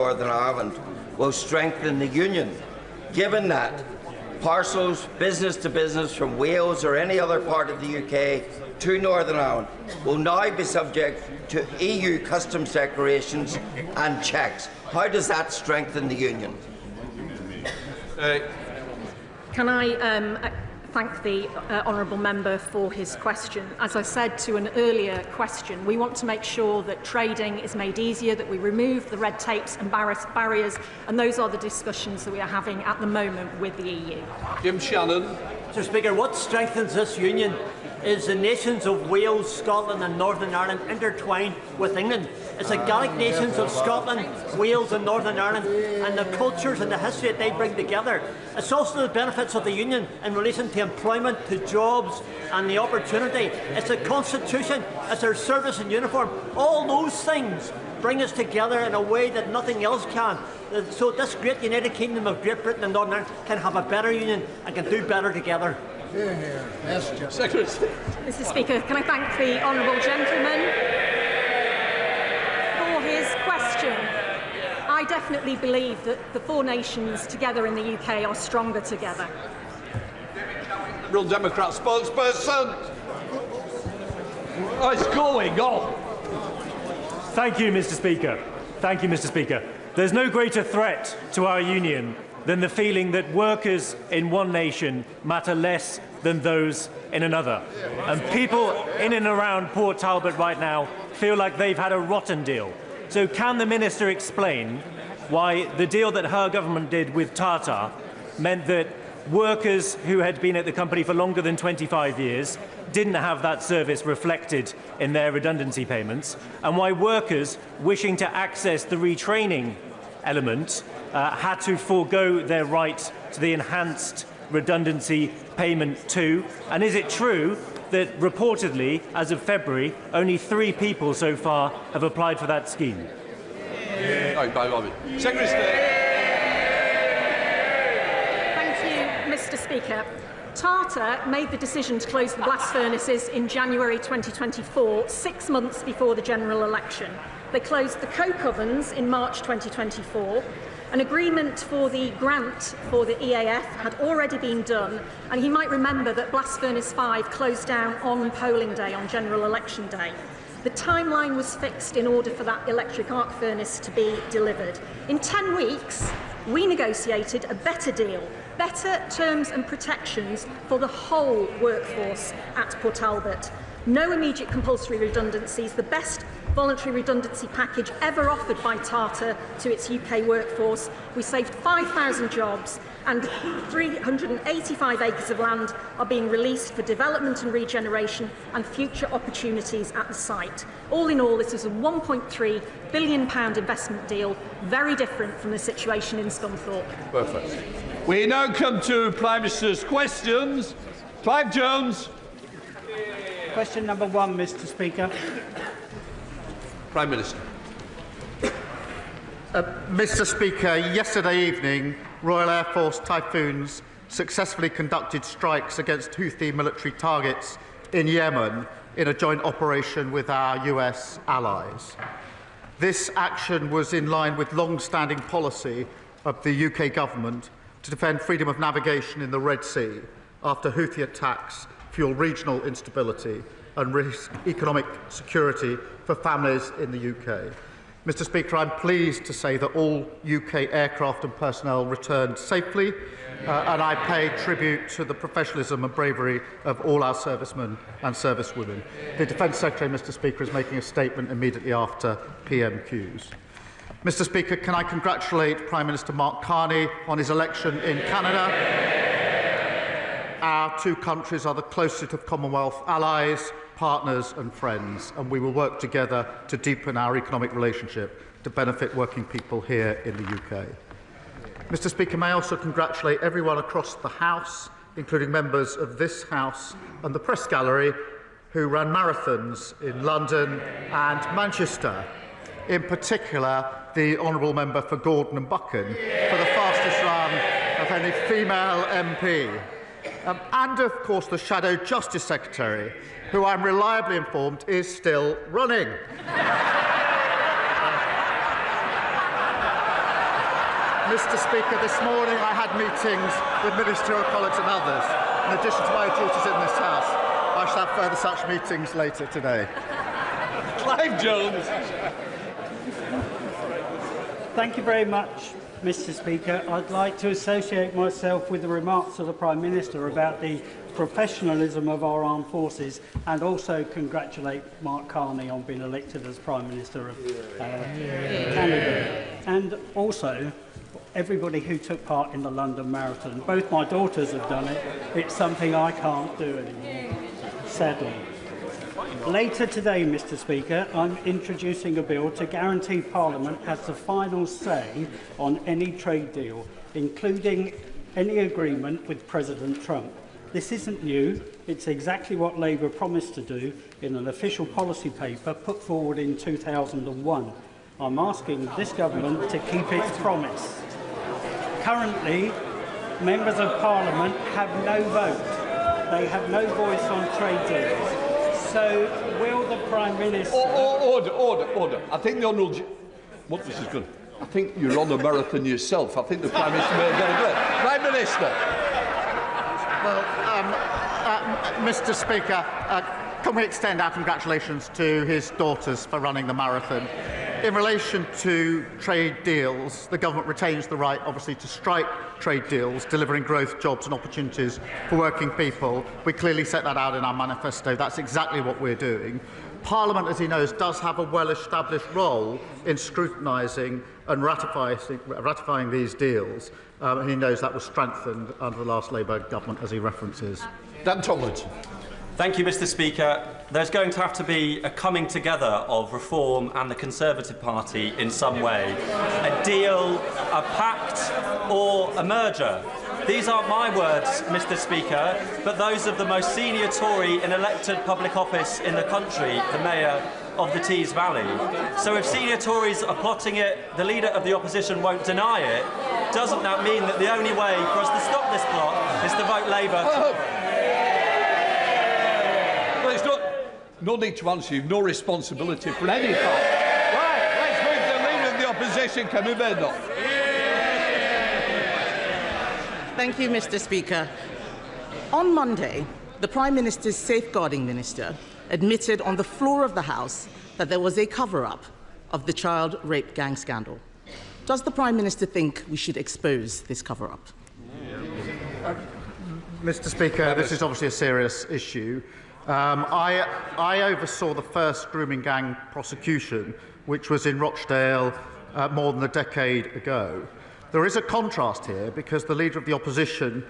Northern Ireland will strengthen the union, given that parcels business to business from Wales or any other part of the UK to Northern Ireland will now be subject to EU customs declarations and checks. How does that strengthen the union? Can I thank the honourable member for his question. As I said to an earlier question, we want to make sure that trading is made easier, that we remove the red tapes and barriers, and those are the discussions that we are having at the moment with the EU. Jim Shannon. Mr Speaker, what strengthens this union is the nations of Wales, Scotland and Northern Ireland intertwined with England. It's the Gaelic nations of Scotland, Wales and Northern Ireland and the cultures and the history that they bring together. It's also the benefits of the union in relation to employment, to jobs and the opportunity. It's the constitution, it's our service and uniform. All those things bring us together in a way that nothing else can. So this great United Kingdom of Great Britain and Northern Ireland can have a better union and can do better together. Mr Speaker, can I thank the honourable gentleman for his question. I definitely believe that the four nations together in the UK are stronger together. Liberal Democrat spokesperson. What's going on? Thank you, Mr Speaker. Thank you, Mr Speaker. There's no greater threat to our union than the feeling that workers in one nation matter less than those in another. And people in and around Port Talbot right now feel like they've had a rotten deal. So can the Minister explain why the deal that her government did with Tata meant that workers who had been at the company for longer than 25 years didn't have that service reflected in their redundancy payments, and why workers wishing to access the retraining element had to forego their right to the enhanced redundancy payment too? And is it true that reportedly, as of February, only 3 people so far have applied for that scheme? Secretary of State. Thank you, Mr Speaker. Tata made the decision to close the blast furnaces in January 2024, 6 months before the general election. They closed the coke ovens in March 2024. An agreement for the grant for the EAF had already been done, and he might remember that Blast Furnace 5 closed down on polling day, on general election day. The timeline was fixed in order for that electric arc furnace to be delivered. In 10 weeks, we negotiated a better deal, better terms and protections for the whole workforce at Port Talbot. No immediate compulsory redundancies, the best voluntary redundancy package ever offered by Tata to its UK workforce. We saved 5,000 jobs, and 385 acres of land are being released for development and regeneration and future opportunities at the site. All in all, this is a £1.3 billion investment deal, very different from the situation in Scunthorpe. Perfect. We now come to Prime Minister's questions. Clive Jones. Question number 1, Mr Speaker. Prime Minister. Mr Speaker, yesterday evening, Royal Air Force Typhoons successfully conducted strikes against Houthi military targets in Yemen in a joint operation with our US allies. This action was in line with long-standing policy of the UK government to defend freedom of navigation in the Red Sea after Houthi attacks fuel regional instability and risk economic security for families in the UK. Mr Speaker, I'm pleased to say that all UK aircraft and personnel returned safely, and I pay tribute to the professionalism and bravery of all our servicemen and servicewomen. The Defence Secretary, Mr Speaker, is making a statement immediately after PMQs. Mr Speaker, can I congratulate Prime Minister Mark Carney on his election in Canada? Our two countries are the closest of Commonwealth allies, partners and friends, and we will work together to deepen our economic relationship to benefit working people here in the UK. Mr Speaker, may I also congratulate everyone across the House, including members of this House and the Press Gallery, who ran marathons in London and Manchester. In particular, the Honourable Member for Gordon and Buchan for the fastest run of any female MP. And, of course, the Shadow Justice Secretary, who I'm reliably informed is still running. Mr. Speaker, this morning I had meetings with ministerial colleagues and others. In addition to my duties in this House, I shall have further such meetings later today. Clive Jones. Thank you very much, Mr. Speaker. I'd like to associate myself with the remarks of the Prime Minister about the professionalism of our armed forces, and also congratulate Mark Carney on being elected as Prime Minister of Canada. And also everybody who took part in the London Marathon. Both my daughters have done it. It's something I can't do anymore, sadly. Later today, Mr. Speaker, I'm introducing a bill to guarantee Parliament has the final say on any trade deal, including any agreement with President Trump. This isn't new. It's exactly what Labour promised to do in an official policy paper put forward in 2001. I'm asking this government to keep its promise. Currently, members of Parliament have no vote. They have no voice on trade deals. So, will the Prime Minister... Order. I think the Honourable... What this is good. I think you're on the marathon yourself. I think the Prime Minister may get a bit. Prime Minister. Well, Mr. Speaker, can we extend our congratulations to his daughters for running the marathon? In relation to trade deals, the government retains the right, obviously, to strike trade deals, delivering growth, jobs and opportunities for working people. We clearly set that out in our manifesto. That's exactly what we're doing. Parliament, as he knows, does have a well-established role in scrutinising and ratifying these deals. He knows that was strengthened under the last Labour government, as he references. Dan Talbot. Thank you, Mr. Speaker. There's going to have to be a coming together of Reform and the Conservative Party in some way. A deal, a pact or a merger. These aren't my words, Mr. Speaker, but those of the most senior Tory in elected public office in the country, the Mayor of the Tees Valley. So if senior Tories are plotting it, the Leader of the Opposition won't deny it, doesn't that mean that the only way for us to stop this plot is to vote Labour? No need to answer. You've no responsibility for any part. Right, let's move to the Leader of the Opposition, Commemorations. Thank you, Mr. Speaker. On Monday, the Prime Minister's Safeguarding Minister admitted on the floor of the House that there was a cover-up of the child rape gang scandal. Does the Prime Minister think we should expose this cover-up? Mr. Speaker, this is obviously a serious issue. I oversaw the first grooming gang prosecution, which was in Rochdale more than a decade ago. There is a contrast here because the Leader of the Opposition,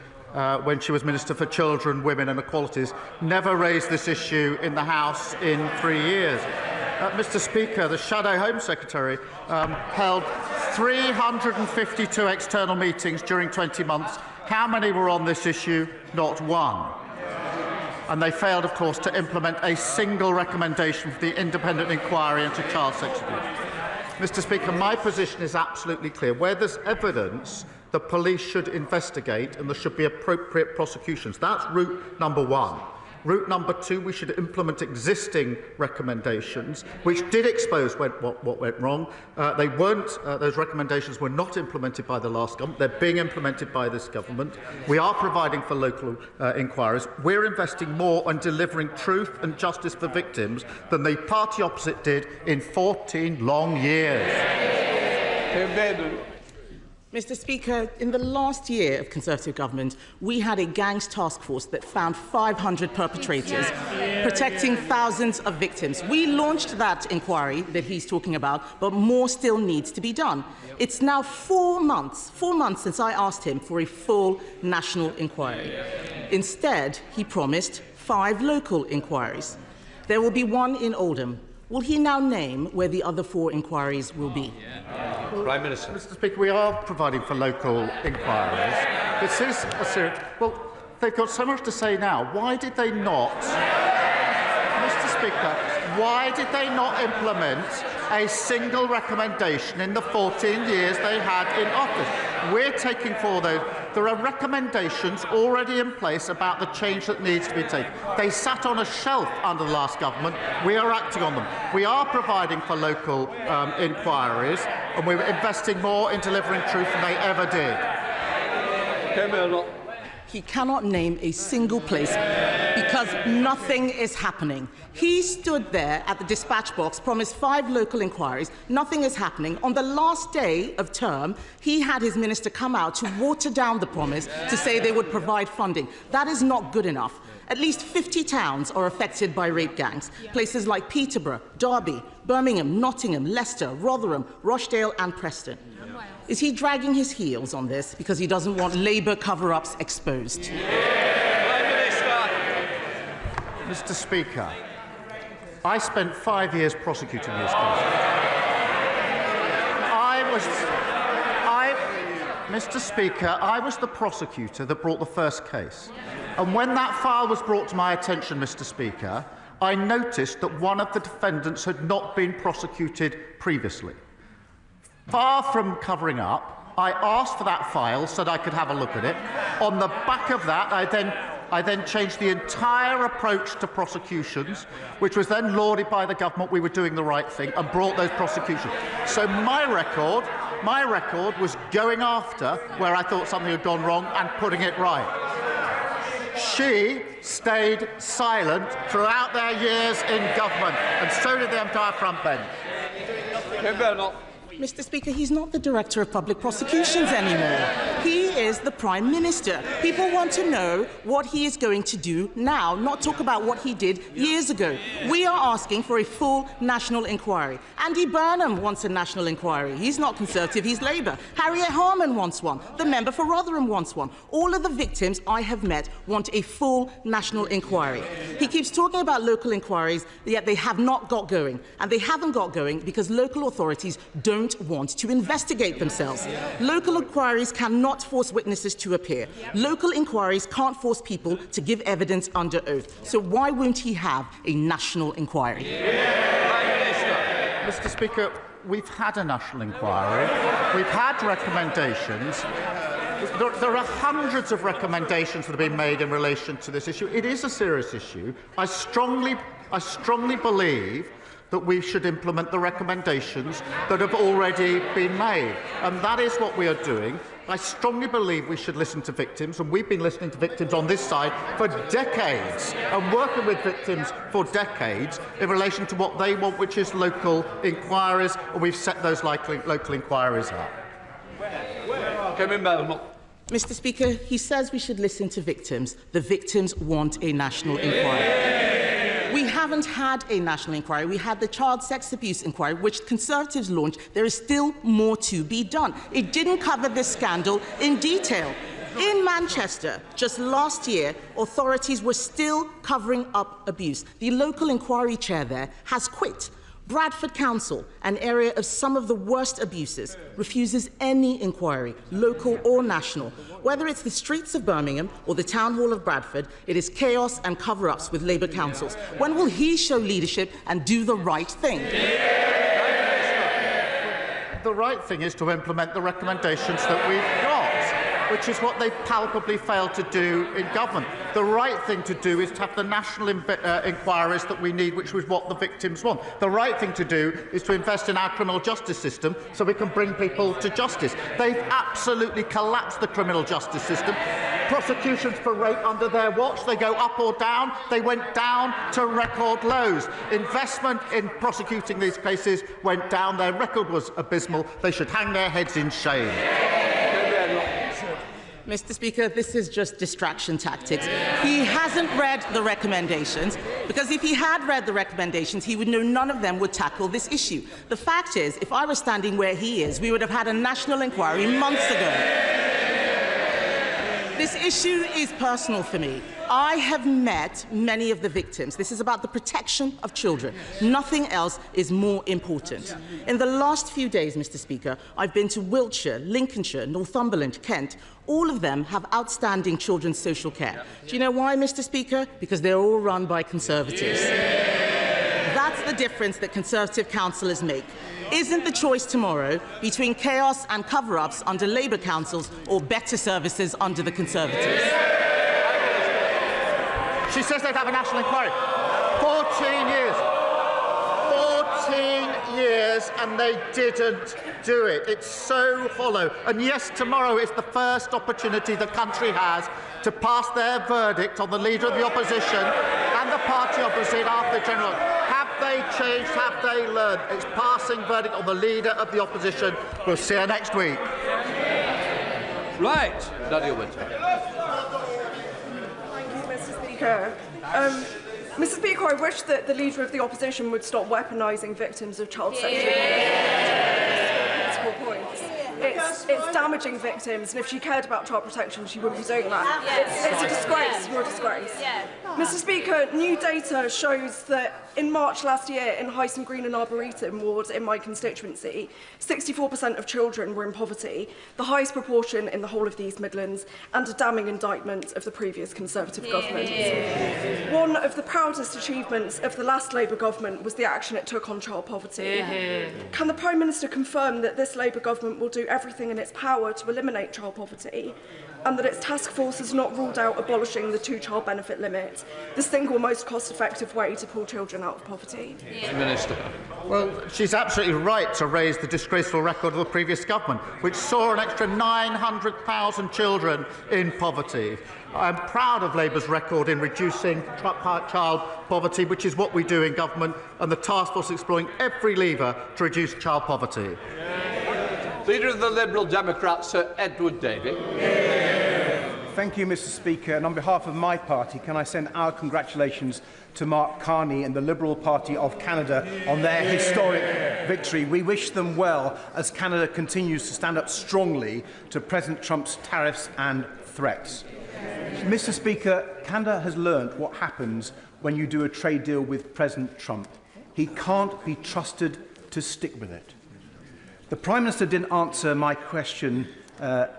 when she was Minister for Children, Women and Equalities, never raised this issue in the House in 3 years. Mr. Speaker, the Shadow Home Secretary held 352 external meetings during 20 months. How many were on this issue? Not one. And they failed, of course, to implement a single recommendation for the independent inquiry into child sex abuse. Mr. Speaker, my position is absolutely clear. Where there's evidence, the police should investigate and there should be appropriate prosecutions. That's route number one. Route number two, we should implement existing recommendations, which did expose what went wrong. Those recommendations were not implemented by the last government. They're being implemented by this government. We are providing for local inquiries. We're investing more on delivering truth and justice for victims than the party opposite did in 14 long years. Mr. Speaker, in the last year of Conservative government, we had a gangs task force that found 500 perpetrators, protecting thousands of victims. We launched that inquiry that he's talking about, but more still needs to be done. It's now 4 months since I asked him for a full national inquiry. Instead, he promised 5 local inquiries. There will be one in Oldham. Will he now name where the other 4 inquiries will be? Prime Minister. Mr. Speaker, we are providing for local inquiries. This is a serious... Well, they've got so much to say now. Why did they not... Mr. Speaker, why did they not implement a single recommendation in the 14 years they had in office? We're taking forward those. There are recommendations already in place about the change that needs to be taken. They sat on a shelf under the last government. We are acting on them. We are providing for local inquiries. and we're investing more in delivering truth than they ever did. He cannot name a single place because nothing is happening. He stood there at the dispatch box, promised 5 local inquiries. Nothing is happening. On the last day of term, he had his minister come out to water down the promise to say they would provide funding. That is not good enough. At least 50 towns are affected by rape gangs. Places like Peterborough, Derby, Birmingham, Nottingham, Leicester, Rotherham, Rochdale and Preston. Is he dragging his heels on this because he doesn't want Labour cover-ups exposed? Mr. Speaker, I spent 5 years prosecuting these cases. Mr. Speaker, I was the prosecutor that brought the first case. And when that file was brought to my attention, Mr. Speaker, I noticed that one of the defendants had not been prosecuted previously. Far from covering up, I asked for that file so that I could have a look at it. On the back of that, I then changed the entire approach to prosecutions, which was then lauded by the government. We were doing the right thing and brought those prosecutions. So my record was going after where I thought something had gone wrong and putting it right. She stayed silent throughout their years in government, and so did the entire front bench. Mr. Speaker, he's not the Director of Public Prosecutions anymore. He is the Prime Minister. People want to know what he is going to do now, not talk about what he did years ago. We are asking for a full national inquiry. Andy Burnham wants a national inquiry. He's not Conservative, he's Labour. Harriet Harman wants one. The member for Rotherham wants one. All of the victims I have met want a full national inquiry. He keeps talking about local inquiries, yet they have not got going. And they haven't got going because local authorities don't want to investigate themselves. Local inquiries cannot force witnesses to appear. Local inquiries can't force people to give evidence under oath. So why won't he have a national inquiry? Mr. Speaker, we've had a national inquiry. We've had recommendations. There are hundreds of recommendations that have been made in relation to this issue. It is a serious issue. I strongly believe that we should implement the recommendations that have already been made. And that is what we are doing. I strongly believe we should listen to victims, and we've been listening to victims on this side for decades and working with victims for decades in relation to what they want, which is local inquiries, and we've set those local inquiries up. Mr. Speaker, he says we should listen to victims. The victims want a national inquiry. We haven't had a national inquiry. We had the child sex abuse inquiry, which Conservatives launched. There is still more to be done. It didn't cover this scandal in detail. In Manchester, just last year, authorities were still covering up abuse. The local inquiry chair there has quit. Bradford Council, an area of some of the worst abuses, refuses any inquiry, local or national. Whether it's the streets of Birmingham or the Town Hall of Bradford, it is chaos and cover-ups with Labour councils. When will he show leadership and do the right thing? The right thing is to implement the recommendations that we've got, which is what they palpably failed to do in government. The right thing to do is to have the national inquiries that we need, which is what the victims want. The right thing to do is to invest in our criminal justice system so we can bring people to justice. They've absolutely collapsed the criminal justice system. Prosecutions for rape under their watch, they go up or down. They went down to record lows. Investment in prosecuting these cases went down. Their record was abysmal. They should hang their heads in shame. Mr. Speaker, this is just distraction tactics. He hasn't read the recommendations, because if he had read the recommendations, he would know none of them would tackle this issue. The fact is, if I were standing where he is, we would have had a national inquiry months ago. This issue is personal for me. I have met many of the victims. This is about the protection of children. Nothing else is more important. In the last few days, Mr. Speaker, I've been to Wiltshire, Lincolnshire, Northumberland, Kent. All of them have outstanding children's social care. Do you know why, Mr. Speaker? Because they're all run by Conservatives. That's the difference that Conservative councillors make. Isn't the choice tomorrow between chaos and cover-ups under Labour councils or better services under the Conservatives? She says they'd have a national inquiry. 14 years. 14 years and they didn't do it. It's so hollow. And yes, tomorrow is the first opportunity the country has to pass their verdict on the Leader of the Opposition and the party opposite after the general. Have they changed? Have they learned? It's passing verdict on the Leader of the Opposition. We'll see you next week. Right, Nadia Winter. Thank you, Mr. Speaker. Mr. Speaker, I wish that the Leader of the Opposition would stop weaponising victims of child sexual abuse. Multiple points. It's damaging victims, and if she cared about child protection, she wouldn't be doing that. It's a disgrace. You're a disgrace. Mr. Speaker, new data shows that in March last year in Hyson Green and Arboretum ward in my constituency, 64% of children were in poverty, the highest proportion in the whole of the East Midlands, and a damning indictment of the previous Conservative government. One of the proudest achievements of the last Labour government was the action it took on child poverty. Can the Prime Minister confirm that this Labour government will do everything in its power to eliminate child poverty, and that its task force has not ruled out abolishing the two-child benefit limit, the single most cost-effective way to pull children out of poverty? Minister. Well, she's absolutely right to raise the disgraceful record of the previous government, which saw an extra 900,000 children in poverty. I'm proud of Labour's record in reducing child poverty, which is what we do in government, and the task force exploring every lever to reduce child poverty. Leader of the Liberal Democrats, Sir Edward Davey. Thank you, Mr. Speaker. And on behalf of my party, can I send our congratulations to Mark Carney and the Liberal Party of Canada on their historic victory. We wish them well as Canada continues to stand up strongly to President Trump's tariffs and threats. Mr. Speaker, Canada has learned what happens when you do a trade deal with President Trump. He can't be trusted to stick with it. The Prime Minister didn't answer my question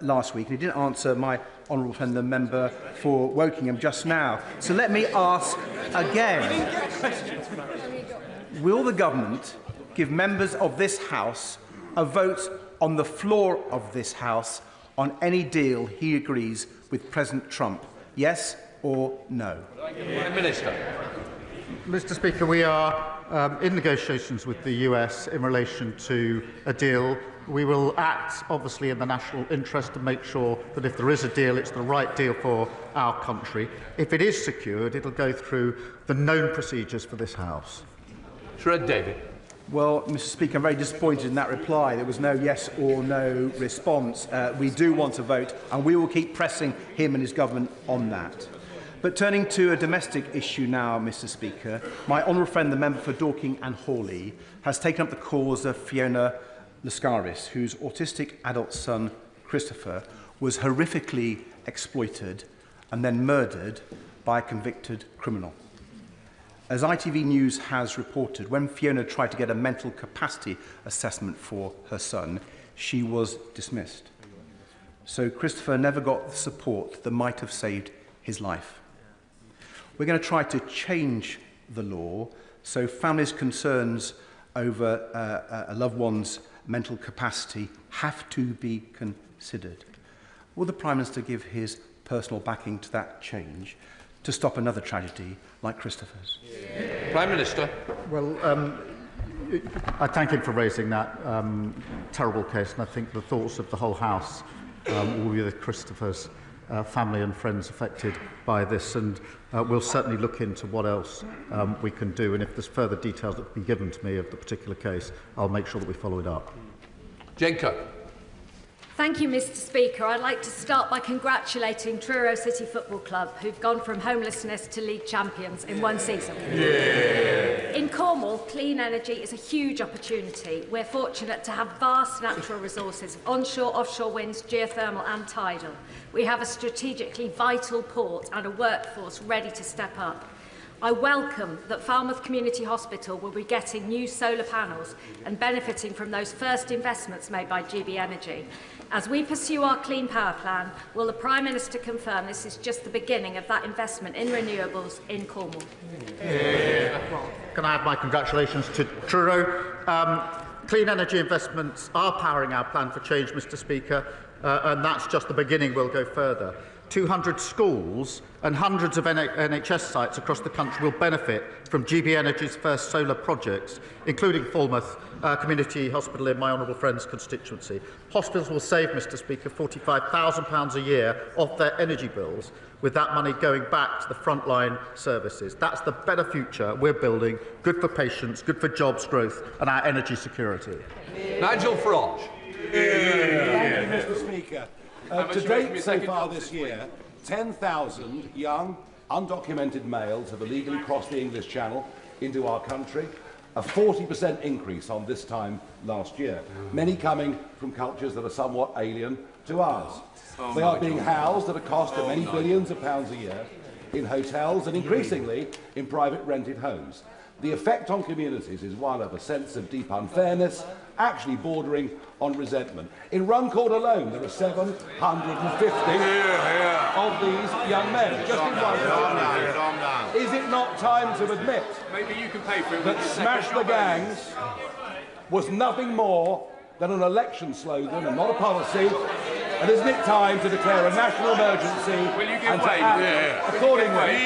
last week, and he didn't answer my honourable friend, the member for Wokingham, just now. So let me ask again. Will the government give members of this House a vote on the floor of this House on any deal he agrees with President Trump? Yes or no? Minister. Mr. Speaker, we are in negotiations with the US in relation to a deal. We will act, obviously, in the national interest to make sure that if there is a deal, it's the right deal for our country. If it is secured, it will go through the known procedures for this House. Sir Ed Davey. Well, Mr. Speaker, I'm very disappointed in that reply. There was no yes or no response. We do want a vote, and we will keep pressing him and his government on that. But turning to a domestic issue now, Mr. Speaker, my honourable friend, the member for Dorking and Hawley, has taken up the cause of Fiona Lascaris, whose autistic adult son, Christopher, was horrifically exploited and then murdered by a convicted criminal. As ITV News has reported, when Fiona tried to get a mental capacity assessment for her son, she was dismissed. So Christopher never got the support that might have saved his life. We're going to try to change the law so families' concerns over a loved one's mental capacity have to be considered. Will the Prime Minister give his personal backing to that change to stop another tragedy like Christopher's? Prime Minister. Well, I thank him for raising that terrible case, and I think the thoughts of the whole House will be with Christopher's family and friends affected by this, and we'll certainly look into what else we can do, and if there's further details that can be given to me of the particular case, I'll make sure that we follow it up. Jenko. Thank you, Mr. Speaker. I'd like to start by congratulating Truro City Football Club, who've gone from homelessness to league champions in one season. Yeah. In Cornwall, clean energy is a huge opportunity. We're fortunate to have vast natural resources, onshore, offshore winds, geothermal and tidal. We have a strategically vital port and a workforce ready to step up. I welcome that Falmouth Community Hospital will be getting new solar panels and benefiting from those first investments made by GB Energy. As we pursue our clean power plan, will the Prime Minister confirm this is just the beginning of that investment in renewables in Cornwall? Can I add my congratulations to Truro? Clean energy investments are powering our plan for change, Mr. Speaker, and that's just the beginning. We'll go further. 200 schools and hundreds of NHS sites across the country will benefit from GB Energy's first solar projects, including Falmouth Community Hospital in my honourable friend's constituency. Hospitals will save, Mr Speaker, £45,000 a year off their energy bills, with that money going back to the frontline services. That's the better future we're building, good for patients, good for jobs growth and our energy security. Nigel Farage. Thank you, Mr Speaker. To date, so far this year, 10,000 young, undocumented males have illegally crossed the English Channel into our country, a 40% increase on this time last year, many coming from cultures that are somewhat alien to ours. They are being housed at a cost of many billions of pounds a year in hotels and increasingly in private rented homes. The effect on communities is one of a sense of deep unfairness, actually bordering on resentment. In Runcorn alone, there are 750 of these young men. Just in one. Is it not time to admit that Smash the Gangs was nothing more than an election slogan and not a policy? And isn't it time to declare a national emergency and to act accordingly?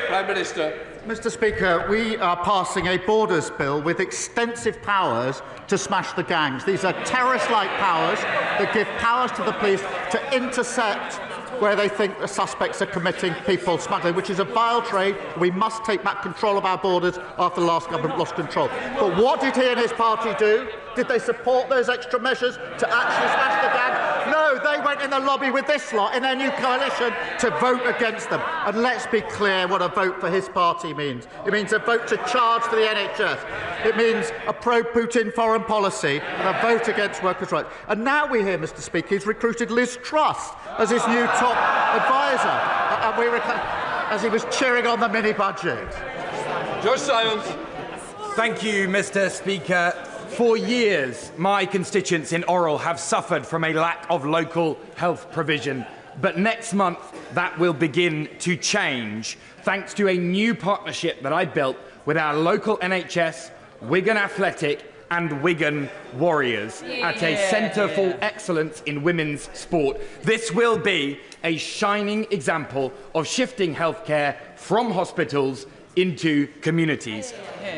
Prime Minister. Mr Speaker, we are passing a borders bill with extensive powers to smash the gangs. These are terrorist-like powers that give powers to the police to intercept where they think the suspects are committing people smuggling, which is a vile trade. We must take back control of our borders after the last government lost control. But what did he and his party do? Did they support those extra measures to actually smash the gang? No, they went in the lobby with this lot in their new coalition to vote against them. And let's be clear what a vote for his party means. It means a vote to charge for the NHS. It means a pro-Putin foreign policy and a vote against workers' rights. And now we hear, Mr Speaker, he's recruited Liz Truss as his new top advisor, as he was cheering on the mini-budget. Judge Silence. Thank you, Mr Speaker. For years, my constituents in Orrell have suffered from a lack of local health provision. But next month, that will begin to change, thanks to a new partnership that I built with our local NHS, Wigan Athletic and Wigan Warriors at a Centre for Excellence in Women's Sport. This will be a shining example of shifting healthcare from hospitals into communities.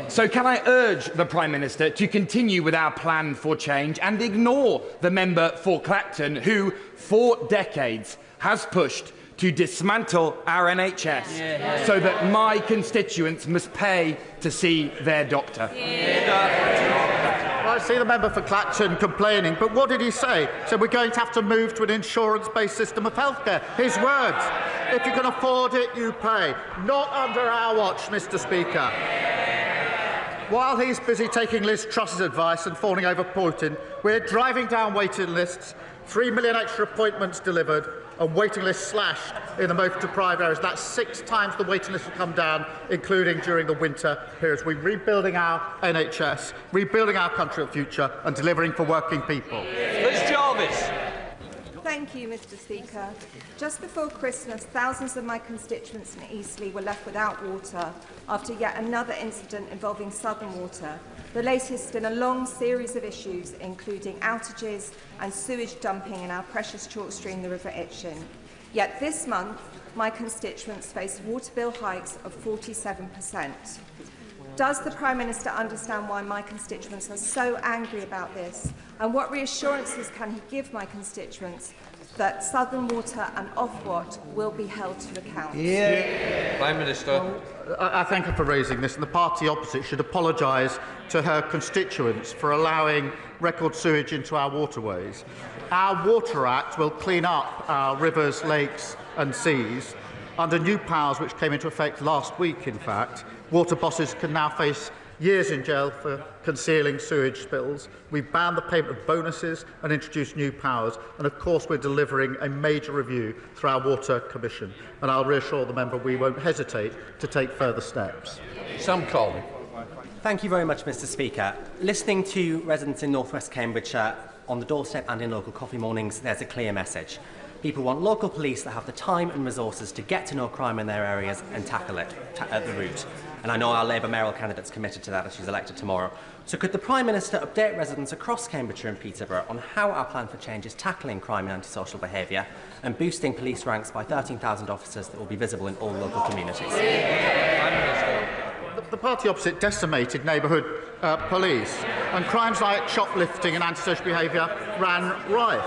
So can I urge the Prime Minister to continue with our plan for change and ignore the member for Clacton who, for decades, has pushed to dismantle our NHS so that my constituents must pay to see their doctor. Well, I see the member for Clacton complaining, but what did he say? So we're going to have to move to an insurance-based system of healthcare. His words. If you can afford it, you pay. Not under our watch, Mr Speaker. While he's busy taking Liz Truss's advice and fawning over Putin, we're driving down waiting lists, 3 million extra appointments delivered, and waiting lists slashed in the most deprived areas. That's 6 times the waiting list will come down, including during the winter periods. We're rebuilding our NHS, rebuilding our country of future, and delivering for working people. Liz Jarvis. Thank you, Mr Speaker. Just before Christmas, thousands of my constituents in Eastleigh were left without water after yet another incident involving Southern Water, the latest in a long series of issues, including outages and sewage dumping in our precious chalk stream, the River Itchen. Yet this month, my constituents face water bill hikes of 47%. Does the Prime Minister understand why my constituents are so angry about this? And what reassurances can he give my constituents that Southern Water and Ofwat will be held to account? Prime Minister. I thank her for raising this, and the party opposite should apologise to her constituents for allowing record sewage into our waterways. Our Water Act will clean up our rivers, lakes and seas. Under new powers which came into effect last week, in fact, water bosses can now face years in jail for concealing sewage spills. We've banned the payment of bonuses and introduced new powers. And of course, we're delivering a major review through our Water Commission. And I'll reassure the member we won't hesitate to take further steps. Sam Coley. Thank you very much, Mr Speaker. Listening to residents in North West Cambridgeshire on the doorstep and in local coffee mornings, there's a clear message. People want local police that have the time and resources to get to know crime in their areas and tackle it at the root. and I know our Labour mayoral candidate's committed to that as she's elected tomorrow. So could the Prime Minister update residents across Cambridgeshire and Peterborough on how our plan for change is tackling crime and antisocial behaviour and boosting police ranks by 13,000 officers that will be visible in all local communities? The party opposite decimated neighbourhood police, and crimes like shoplifting and antisocial behaviour ran rife.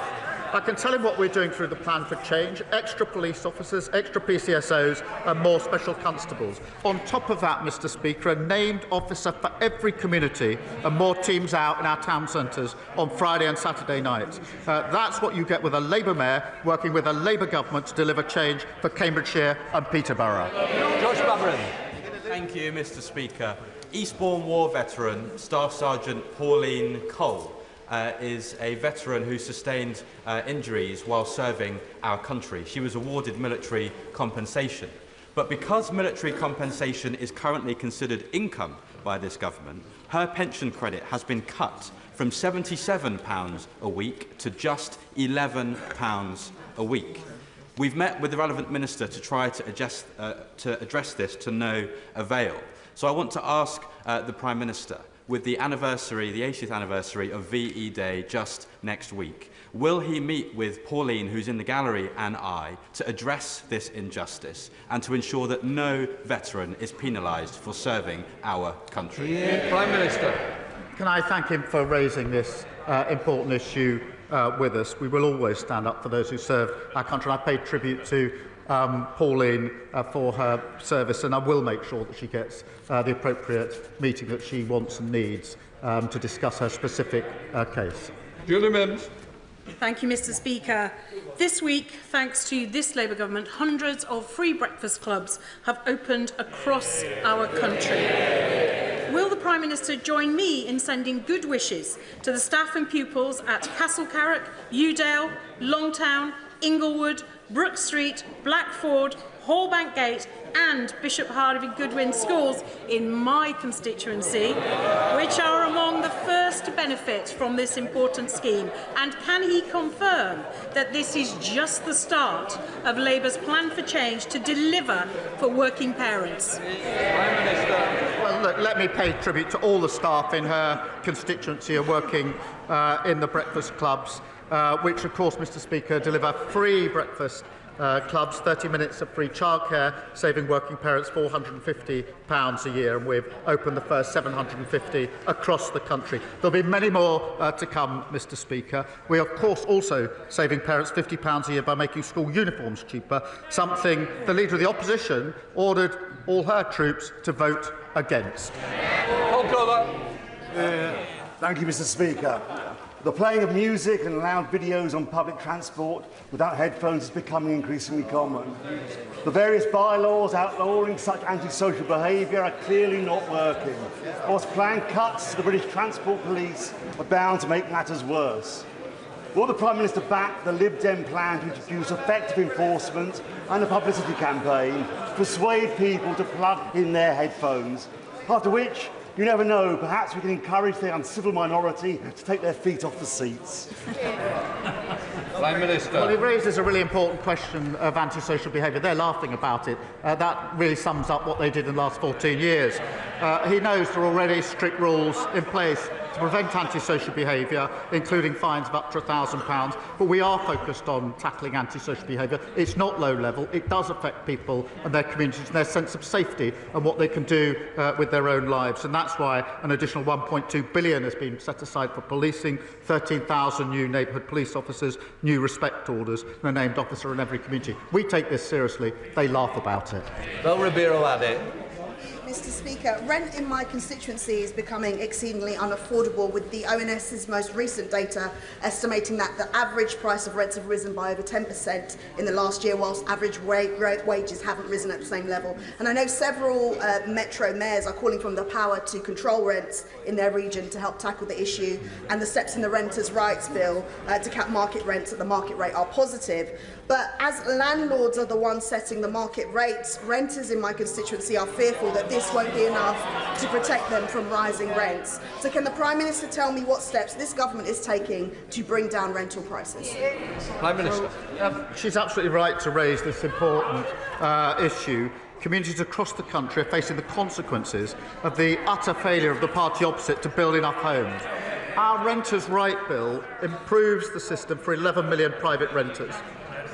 I can tell him what we're doing through the plan for change: extra police officers, extra PCSOs and more special constables. On top of that, Mr Speaker, a named officer for every community and more teams out in our town centres on Friday and Saturday nights. That's what you get with a Labour mayor working with a Labour government to deliver change for Cambridgeshire and Peterborough. Josh Babrin. Thank you, Mr Speaker. Eastbourne War veteran Staff Sergeant Pauline Cole is a veteran who sustained injuries while serving our country. She was awarded military compensation. But because military compensation is currently considered income by this government, her pension credit has been cut from £77 a week to just £11 a week. We've met with the relevant minister to try to address this to no avail. So I want to ask the Prime Minister, with the 80th anniversary of VE Day just next week, will he meet with Pauline, who's in the gallery, and I, to address this injustice and to ensure that no veteran is penalised for serving our country? Prime Minister. Can I thank him for raising this important issue with us? We will always stand up for those who serve our country. I paid tribute to Pauline for her service, and I will make sure that she gets the appropriate meeting that she wants and needs to discuss her specific case. Julie Mims. Thank you, Mr Speaker. This week, thanks to this Labour government, hundreds of free breakfast clubs have opened across our country. Will the Prime Minister join me in sending good wishes to the staff and pupils at Castle Carrick, Udale, Longtown, Inglewood, Brook Street, Blackford, Hallbank Gate and Bishop Harvey Goodwin schools in my constituency, which are among the first to benefit from this important scheme? And can he confirm that this is just the start of Labour's plan for change to deliver for working parents? Prime Minister. Well, look, let me pay tribute to all the staff in her constituency who are working in the breakfast clubs, which, of course, Mr Speaker, deliver free breakfast clubs, 30 minutes of free childcare, saving working parents £450 a year, and we've opened the first 750 across the country. There'll be many more to come, Mr Speaker. We are, of course, also saving parents £50 a year by making school uniforms cheaper, something the Leader of the Opposition ordered all her troops to vote against. Thank you, Mr Speaker. The playing of music and loud videos on public transport without headphones is becoming increasingly common. The various bylaws outlawing such antisocial behaviour are clearly not working, whilst planned cuts to the British Transport Police are bound to make matters worse. Will the Prime Minister back the Lib Dem plan to introduce effective enforcement and a publicity campaign to persuade people to plug in their headphones? After which, you never know, perhaps we can encourage the uncivil minority to take their feet off the seats. Prime Minister. Well, he raises a really important question of antisocial behaviour. They're laughing about it. That really sums up what they did in the last 14 years. He knows there are already strict rules in place to prevent antisocial behaviour, including fines of up to £1,000. But we are focused on tackling antisocial behaviour. It's not low level. It does affect people and their communities and their sense of safety and what they can do with their own lives. And that's why an additional £1.2 billion has been set aside for policing, 13,000 new neighbourhood police officers, new respect orders, and a named officer in every community. We take this seriously. They laugh about it. Bel Ribeiro-Addy. Mr Speaker, rent in my constituency is becoming exceedingly unaffordable, with the ONS's most recent data estimating that the average price of rents have risen by over 10% in the last year, whilst average wages haven't risen at the same level. And I know several metro mayors are calling for the power to control rents in their region to help tackle the issue, and the steps in the Renters' Rights Bill to cap market rents at the market rate are positive. But as landlords are the ones setting the market rates, renters in my constituency are fearful that this won't be enough to protect them from rising rents. So can the Prime Minister tell me what steps this government is taking to bring down rental prices? Prime Minister. She's absolutely right to raise this important issue. communities across the country are facing the consequences of the utter failure of the party opposite to build enough homes. Our Renters' Right Bill improves the system for 11 million private renters,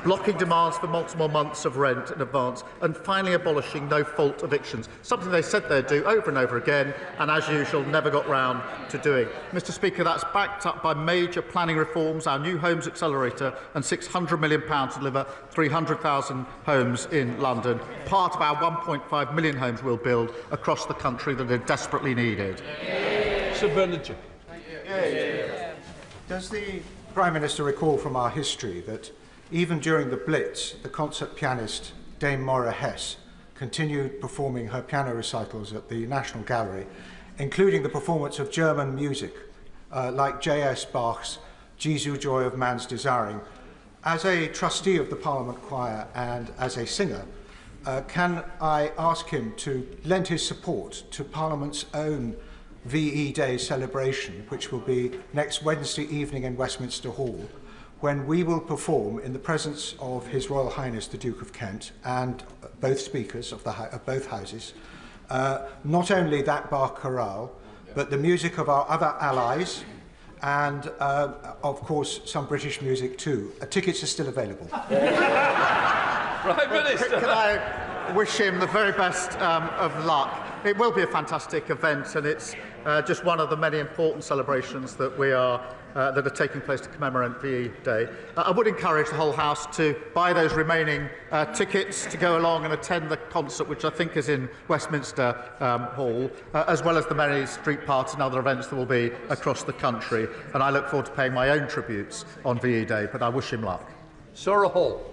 blocking demands for multiple months of rent in advance, and finally abolishing no-fault evictions, something they said they'd do over and over again, and as usual, never got round to doing. Mr. Speaker, that's backed up by major planning reforms, our New Homes Accelerator, and £600 million to deliver 300,000 homes in London, part of our 1.5 million homes we'll build across the country that are desperately needed. Sir Bernard. Does the Prime Minister recall from our history that even during the Blitz, the concert pianist Dame Maura Hess continued performing her piano recitals at the National Gallery, including the performance of German music like J.S. Bach's Jesu, Joy of Man's Desiring? As a trustee of the Parliament Choir and as a singer, can I ask him to lend his support to Parliament's own VE Day celebration, which will be next Wednesday evening in Westminster Hall, when we will perform in the presence of His Royal Highness the Duke of Kent and both speakers of both houses, not only that Bach chorale, but the music of our other allies and, of course, some British music too. Tickets are still available. Prime Minister. Can I wish him the very best of luck? It will be a fantastic event, and it's just one of the many important celebrations that that are taking place to commemorate VE Day. I would encourage the whole House to buy those remaining tickets to go along and attend the concert, which I think is in Westminster Hall, as well as the many street parties and other events that will be across the country. And I look forward to paying my own tributes on VE Day, but I wish him luck. Sarah Hall.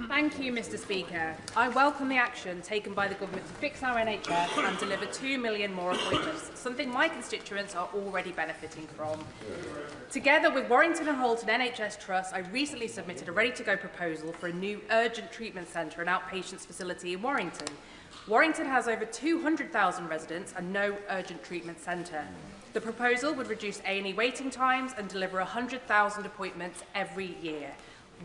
Thank you, Mr. Speaker. I welcome the action taken by the government to fix our NHS and deliver 2 million more appointments, something my constituents are already benefiting from. Together with Warrington and Halton NHS Trust, I recently submitted a ready-to-go proposal for a new urgent treatment centre and outpatients facility in Warrington. Warrington has over 200,000 residents and no urgent treatment centre. The proposal would reduce A&E waiting times and deliver 100,000 appointments every year.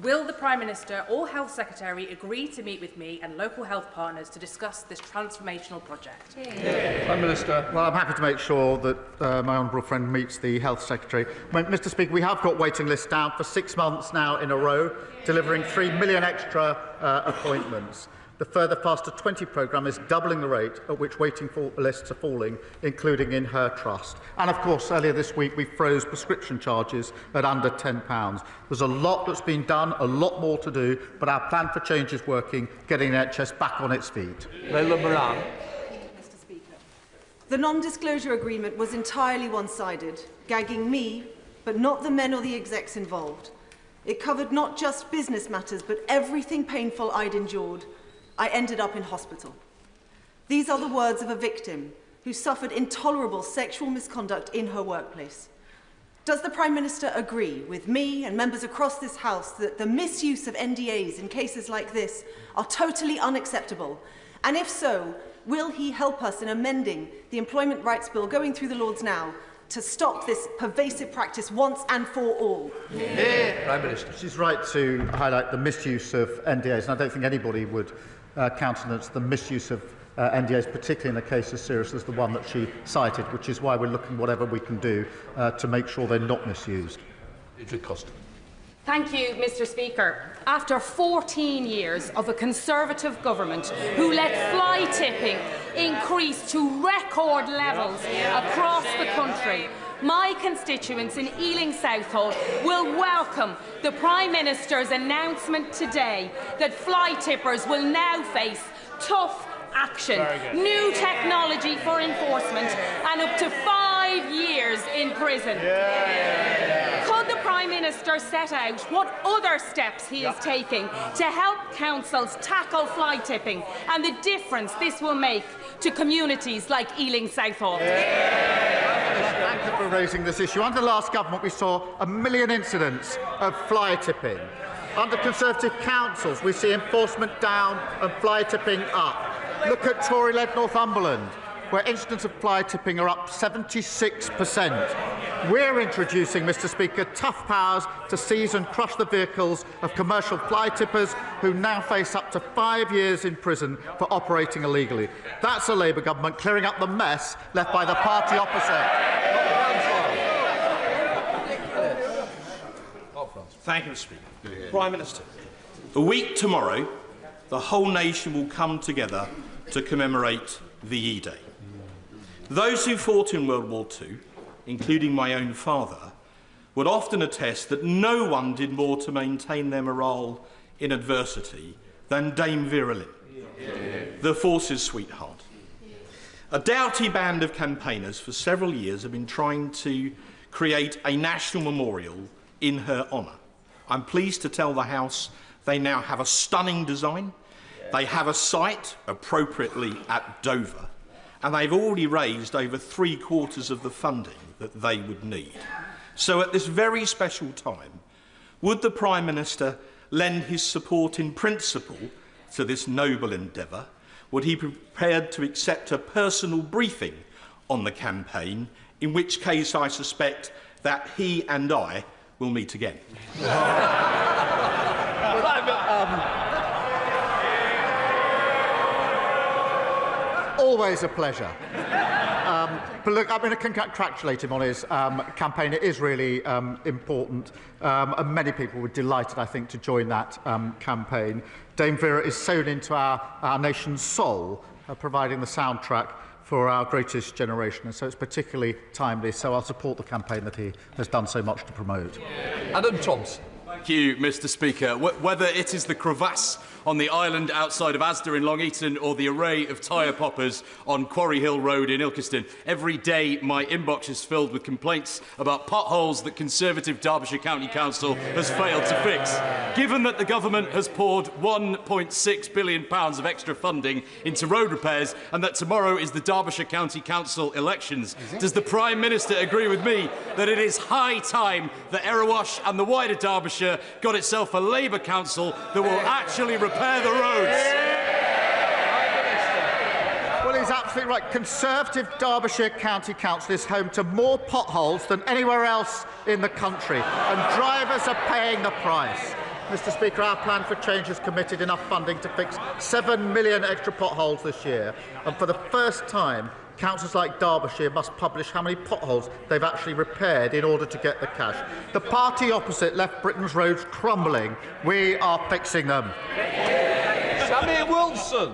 Will the Prime Minister or Health Secretary agree to meet with me and local health partners to discuss this transformational project? Prime Minister. Well, I'm happy to make sure that my honourable friend meets the Health Secretary. Mr. Speaker, we have got waiting lists down for 6 months now in a row, delivering 3 million extra appointments. The Further Faster 20 programme is doubling the rate at which waiting lists are falling, including in her trust. And of course, earlier this week, we froze prescription charges at under £10. There's a lot that's been done, a lot more to do, but our plan for change is working, getting the NHS back on its feet. Leila Moran. Mr. Speaker. The non-disclosure agreement was entirely one-sided, gagging me, but not the men or the execs involved. It covered not just business matters, but everything painful I'd endured. I ended up in hospital. These are the words of a victim who suffered intolerable sexual misconduct in her workplace. Does the Prime Minister agree with me and members across this House that the misuse of NDAs in cases like this are totally unacceptable? And if so, will he help us in amending the Employment Rights Bill going through the Lords now to stop this pervasive practice once and for all? Prime Minister. She's right to highlight the misuse of NDAs, and I don't think anybody would countenance the misuse of NDAs, particularly in a case as serious as the one that she cited, which is why we're looking whatever we can do to make sure they're not misused. Thank you, Mr. Speaker. After 14 years of a Conservative government who let fly tipping increase to record levels across the country, my constituents in Ealing Southall will welcome the Prime Minister's announcement today that fly tippers will now face tough action, new technology for enforcement and up to 5 years in prison. Could the Prime Minister set out what other steps he is taking to help councils tackle fly tipping and the difference this will make to communities like Ealing Southall? Thank you for raising this issue. Under the last government, we saw 1 million incidents of fly tipping. Under Conservative councils, we see enforcement down and fly tipping up. Look at Tory-led Northumberland. where incidents of fly tipping are up 76%. We're introducing, Mr. Speaker, tough powers to seize and crush the vehicles of commercial fly tippers who now face up to 5 years in prison for operating illegally. That's a Labour government clearing up the mess left by the party opposite. Thank you, Mr. Speaker. Prime Minister, a week tomorrow, the whole nation will come together to commemorate VE Day. Those who fought in World War II, including my own father, would often attest that no one did more to maintain their morale in adversity than Dame Vera Lynn, the force's sweetheart. A doughty band of campaigners for several years have been trying to create a national memorial in her honour. I'm pleased to tell the House they now have a stunning design. They have a site, appropriately at Dover, and they've already raised over 3/4 of the funding that they would need. So at this very special time, would the Prime Minister lend his support in principle to this noble endeavour? Would he be prepared to accept a personal briefing on the campaign, in which case I suspect that he and I will meet again? Always a pleasure. But look, I'm going to congratulate him on his campaign. It is really important, and many people were delighted, I think, to join that campaign. Dame Vera is sewn into our nation's soul, providing the soundtrack for our greatest generation, and so it's particularly timely. So I'll support the campaign that he has done so much to promote. Adam Thompson. Thank you, Mr. Speaker. Whether it is the crevasse on the island outside of Asda in Long Eaton or the array of tyre poppers on Quarry Hill Road in Ilkeston, every day my inbox is filled with complaints about potholes that Conservative Derbyshire County Council has failed to fix. Given that the government has poured £1.6 billion of extra funding into road repairs and that tomorrow is the Derbyshire County Council elections, does the Prime Minister agree with me that it is high time that Erewash and the wider Derbyshire got itself a Labour council that will actually repair the roads? Well, he's absolutely right. Conservative Derbyshire County Council is home to more potholes than anywhere else in the country, and drivers are paying the price. Mr. Speaker, our plan for change has committed enough funding to fix 7 million extra potholes this year, and for the first time, councils like Derbyshire must publish how many potholes they've actually repaired in order to get the cash. The party opposite left Britain's roads crumbling. We are fixing them. Sammy Wilson.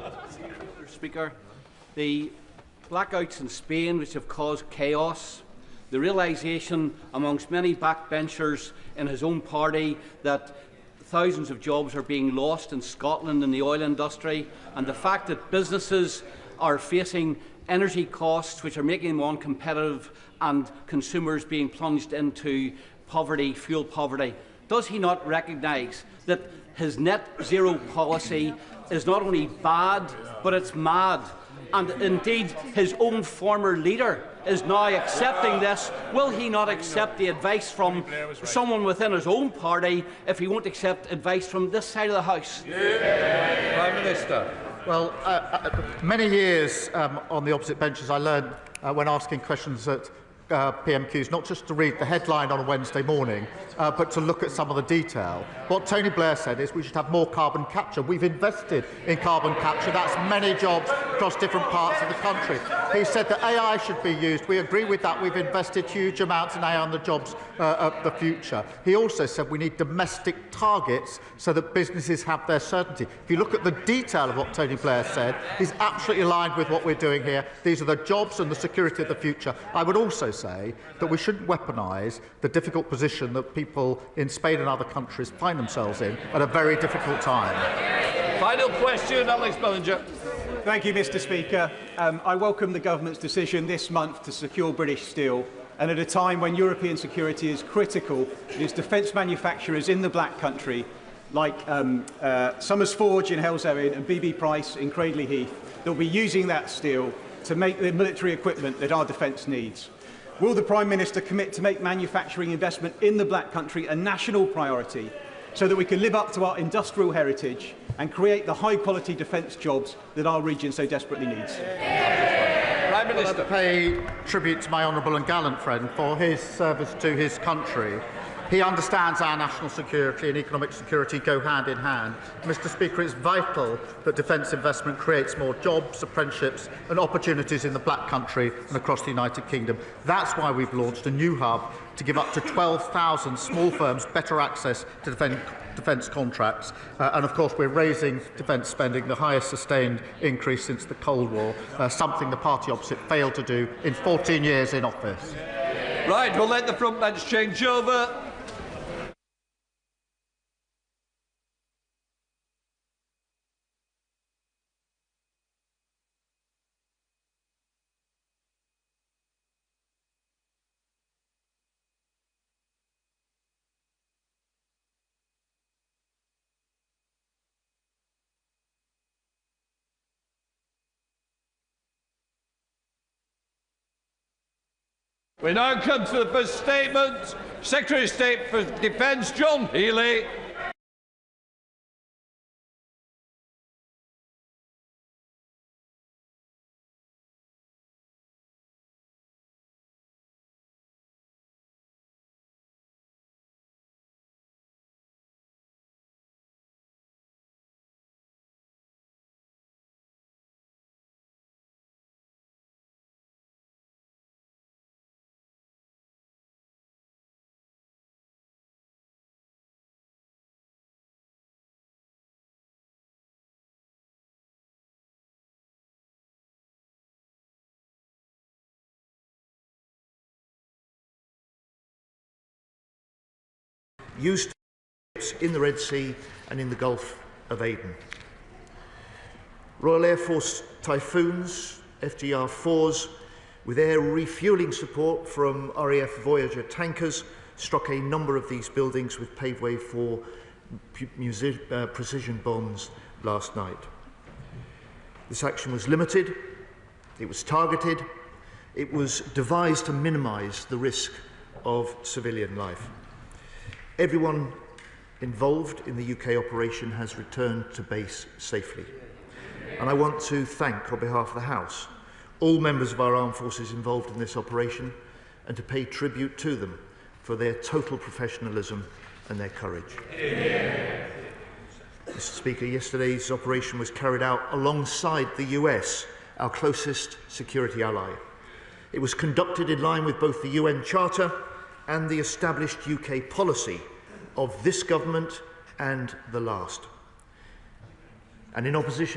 Mr. Speaker, the blackouts in Spain, which have caused chaos, the realisation amongst many backbenchers in his own party that thousands of jobs are being lost in Scotland in the oil industry, and the fact that businesses are facing energy costs which are making them uncompetitive and consumers being plunged into poverty, fuel poverty. Does he not recognise that his net zero policy is not only bad, but it's mad? And indeed, his own former leader is now accepting this. Will he not accept the advice from someone within his own party if he won't accept advice from this side of the House? Prime Minister. Well, many years on the opposite benches, I learned when asking questions at PMQs not just to read the headline on a Wednesday morning, but to look at some of the detail. What Tony Blair said is we should have more carbon capture. We've invested in carbon capture. That's many jobs across different parts of the country. He said that AI should be used. We agree with that. We've invested huge amounts in AI on the jobs of the future. He also said we need domestic targets so that businesses have their certainty. If you look at the detail of what Tony Blair said, he's absolutely aligned with what we're doing here. These are the jobs and the security of the future. I would also say that we shouldn't weaponise the difficult position that people in Spain and other countries find themselves in at a very difficult time. Final question, Alex Bellinger. Thank you, Mr. Speaker. I welcome the government's decision this month to secure British steel, and at a time when European security is critical, it is defence manufacturers in the Black Country, like Summers Forge in Hell's-Erin and BB Price in Cradley Heath, that will be using that steel to make the military equipment that our defence needs. Will the Prime Minister commit to make manufacturing investment in the Black Country a national priority so that we can live up to our industrial heritage and create the high-quality defence jobs that our region so desperately needs? Prime Minister. To pay tribute to my honourable and gallant friend for his service to his country. He understands our national security and economic security go hand in hand. Mr. Speaker, it's vital that defence investment creates more jobs, apprenticeships and opportunities in the Black Country and across the United Kingdom. That's why we've launched a new hub to give up to 12,000 small firms better access to defence contracts. And of course, we're raising defence spending, the highest sustained increase since the Cold War, something the party opposite failed to do in 14 years in office. Right, we'll let the front bench change over. We now come to the first statement. Secretary of State for Defence, John Healey. Used in the Red Sea and in the Gulf of Aden. Royal Air Force Typhoons, FGR-4s, with air refuelling support from RAF Voyager tankers, struck a number of these buildings with paved way for precision bombs last night. This action was limited, it was targeted, it was devised to minimise the risk of civilian life. Everyone involved in the UK operation has returned to base safely. And I want to thank, on behalf of the House, all members of our armed forces involved in this operation and to pay tribute to them for their total professionalism and their courage. Yeah. Mr. Speaker, yesterday's operation was carried out alongside the US, our closest security ally. It was conducted in line with both the UN Charter and the established UK policy of this government and the last. And in opposition